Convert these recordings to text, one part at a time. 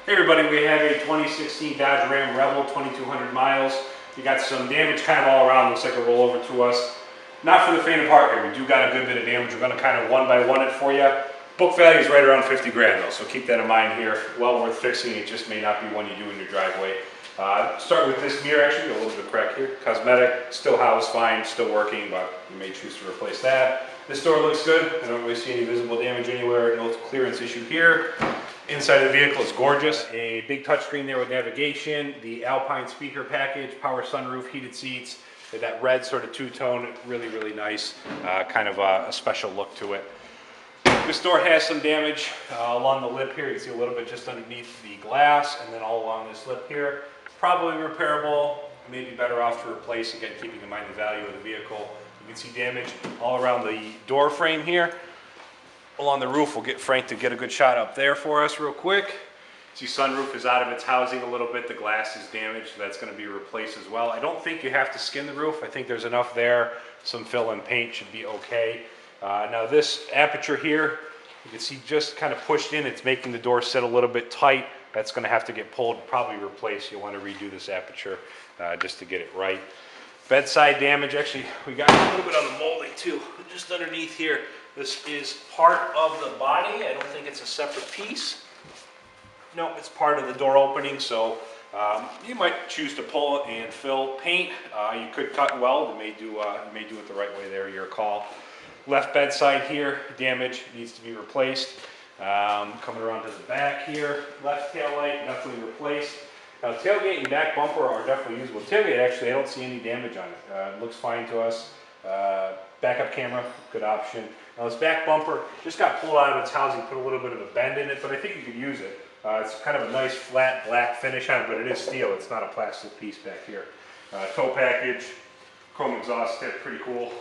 Hey everybody, we have a 2016 Dodge Ram Rebel, 2,200 miles. You got some damage kind of all around, looks like a rollover to us. Not for the faint of heart here, we do got a good bit of damage. We're gonna kind of one by one it for you. Book value is right around 50 grand though, so keep that in mind here. Well worth fixing, it just may not be one you do in your driveway. Start with this mirror, actually, got a little bit of crack here. Cosmetic, still housed fine, still working, but you may choose to replace that. This door looks good, I don't really see any visible damage anywhere, no clearance issue here. Inside of the vehicle is gorgeous. A big touchscreen there with navigation, the Alpine speaker package, power sunroof, heated seats, that red sort of two-tone, really, really nice, kind of a special look to it. This door has some damage along the lip here. You can see a little bit just underneath the glass and then all along this lip here. Probably repairable, maybe better off to replace, again, keeping in mind the value of the vehicle. You can see damage all around the door frame here. Along the roof, we'll get Frank to get a good shot up there for us real quick. See, sunroof is out of its housing a little bit. The glass is damaged, so that's going to be replaced as well. I don't think you have to skin the roof. I think there's enough there. Some fill and paint should be okay. Now this aperture here, you can see just kind of pushed in. It's making the door sit a little bit tight. That's going to have to get pulled, probably replaced. You'll want to redo this aperture just to get it right. Bedside damage, actually, we got a little bit on the molding too, just underneath here. This is part of the body. I don't think it's a separate piece. No, it's part of the door opening, so you might choose to pull it and fill paint. You could cut and weld. You may do it the right way there, your call. Left bedside here, damage, needs to be replaced. Coming around to the back here, left tail light, definitely replaced. Now tailgate and back bumper are definitely usable. Tailgate, actually, I don't see any damage on it. It looks fine to us. Backup camera, good option. Now this back bumper just got pulled out of its housing, put a little bit of a bend in it, but I think you could use it. It's kind of a nice flat black finish on it, but it is steel. It's not a plastic piece back here. Tow package, chrome exhaust tip, pretty cool.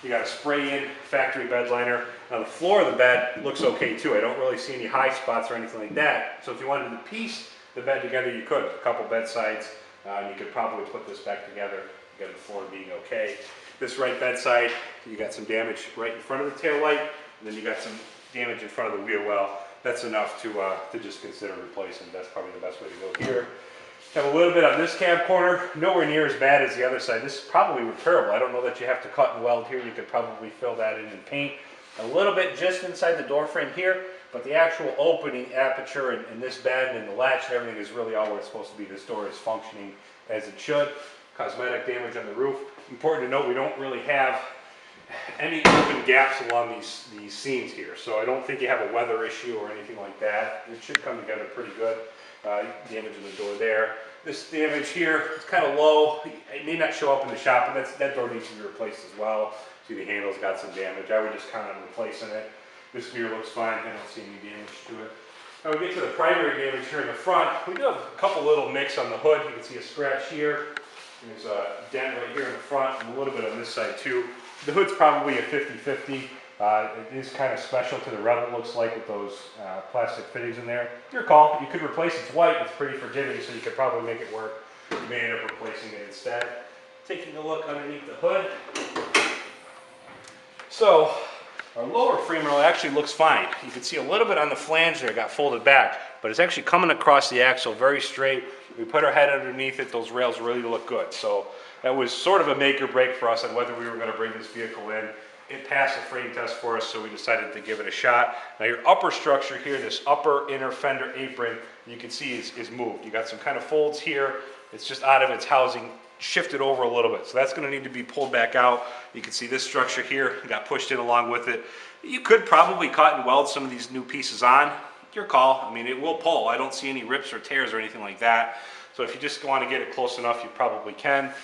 You got a spray-in factory bed liner. Now the floor of the bed looks okay too. I don't really see any high spots or anything like that. So if you wanted to piece the bed together, you could. A couple bed sides, and you could probably put this back together. You got the floor being okay. This right bedside, you got some damage right in front of the tail light, and then you got some damage in front of the wheel well. That's enough to just consider replacing. That's probably the best way to go here. Have a little bit on this cab corner, nowhere near as bad as the other side. This is probably repairable. I don't know that you have to cut and weld here. You could probably fill that in and paint. A little bit just inside the door frame here, but the actual opening aperture and this bed and the latch and everything is really all where it's supposed to be. This door is functioning as it should. Cosmetic damage on the roof. Important to note, we don't really have any open gaps along these seams here, so I don't think you have a weather issue or anything like that. It should come together pretty good. Damage in the door there. This damage here is kind of low. It may not show up in the shop, but that door needs to be replaced as well. See, the handle's got some damage. I would just count on replacing it. This mirror looks fine. I don't see any damage to it. Now we get to the primary damage here in the front. We do have a couple little nicks on the hood. You can see a scratch here. There's a dent right here in the front and a little bit on this side too. The hood's probably a 50-50. It is kind of special to the Rebel, looks like, with those plastic fittings in there. Your call. You could replace it. It's white. It's pretty forgiving, so you could probably make it work. You may end up replacing it instead. Taking a look underneath the hood. So our lower frame rail actually looks fine. You can see a little bit on the flange there, got folded back, but it's actually coming across the axle very straight. We put our head underneath it. Those rails really look good. So that was sort of a make or break for us on whether we were going to bring this vehicle in. It passed the frame test for us, so we decided to give it a shot. Now your upper structure here, this upper inner fender apron, you can see is moved. You got some kind of folds here. It's just out of its housing, shifted over a little bit. So that's going to need to be pulled back out. You can see this structure here got pushed in along with it. You could probably cut and weld some of these new pieces on. Your call. I mean, it will pull. I don't see any rips or tears or anything like that. So if you just want to get it close enough, you probably can.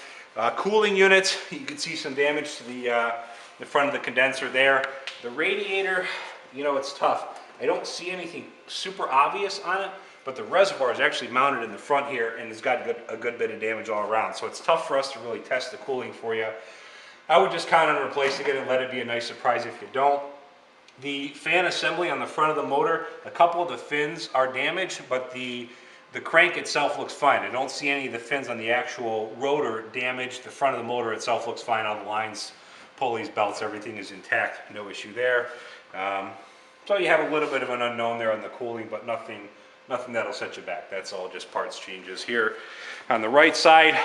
Cooling units, you can see some damage to the front of the condenser there. The radiator, you know, it's tough. I don't see anything super obvious on it, but the reservoir is actually mounted in the front here and it's got a good bit of damage all around. So it's tough for us to really test the cooling for you. I would just count on replacing it and let it be a nice surprise if you don't. The fan assembly on the front of the motor, a couple of the fins are damaged, but the crank itself looks fine. I don't see any of the fins on the actual rotor damaged. The front of the motor itself looks fine. All the lines, pulleys, belts, everything is intact. No issue there. So you have a little bit of an unknown there on the cooling, but nothing nothing that'll set you back. That's all just parts changes here. On the right side,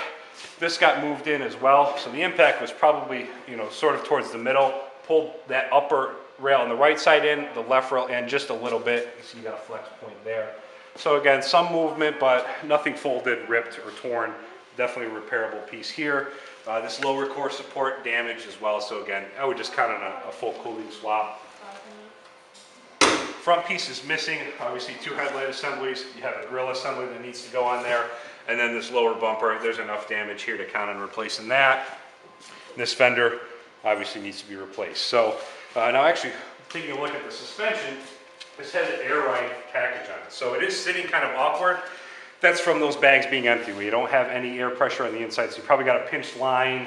this got moved in as well. So the impact was probably, you know, sort of towards the middle. Pulled that upper rail on the right side in, the left rail in just a little bit. You see you got a flex point there. So again, some movement, but nothing folded, ripped, or torn. Definitely a repairable piece here. This lower core support damaged as well. So again, I would just count on a full cooling swap. Front piece is missing. Obviously 2 headlight assemblies. You have a grill assembly that needs to go on there. And then this lower bumper, there's enough damage here to count on replacing that. This fender obviously needs to be replaced. So now actually taking a look at the suspension, this has an air ride package on it. So it is sitting kind of awkward. That's from those bags being empty, where you don't have any air pressure on the inside. So you probably got a pinched line.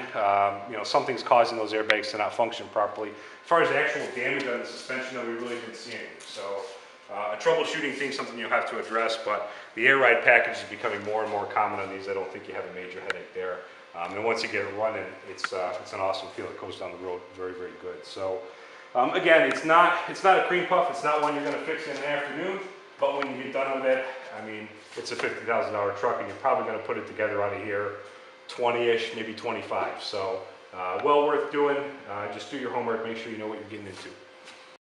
You know, something's causing those airbags to not function properly. As far as the actual damage on the suspension, though, we really didn't see anything. So a troubleshooting thing, something you'll have to address, but the air ride package is becoming more and more common on these. I don't think you have a major headache there. And once you get it running, it's an awesome feel. It goes down the road very, very good. So again, it's not a cream puff. It's not one you're going to fix in an afternoon. But when you get done with it, I mean, it's a $50,000 truck, and you're probably going to put it together out of here 20-ish, maybe 25. So well worth doing. Just do your homework. Make sure you know what you're getting into.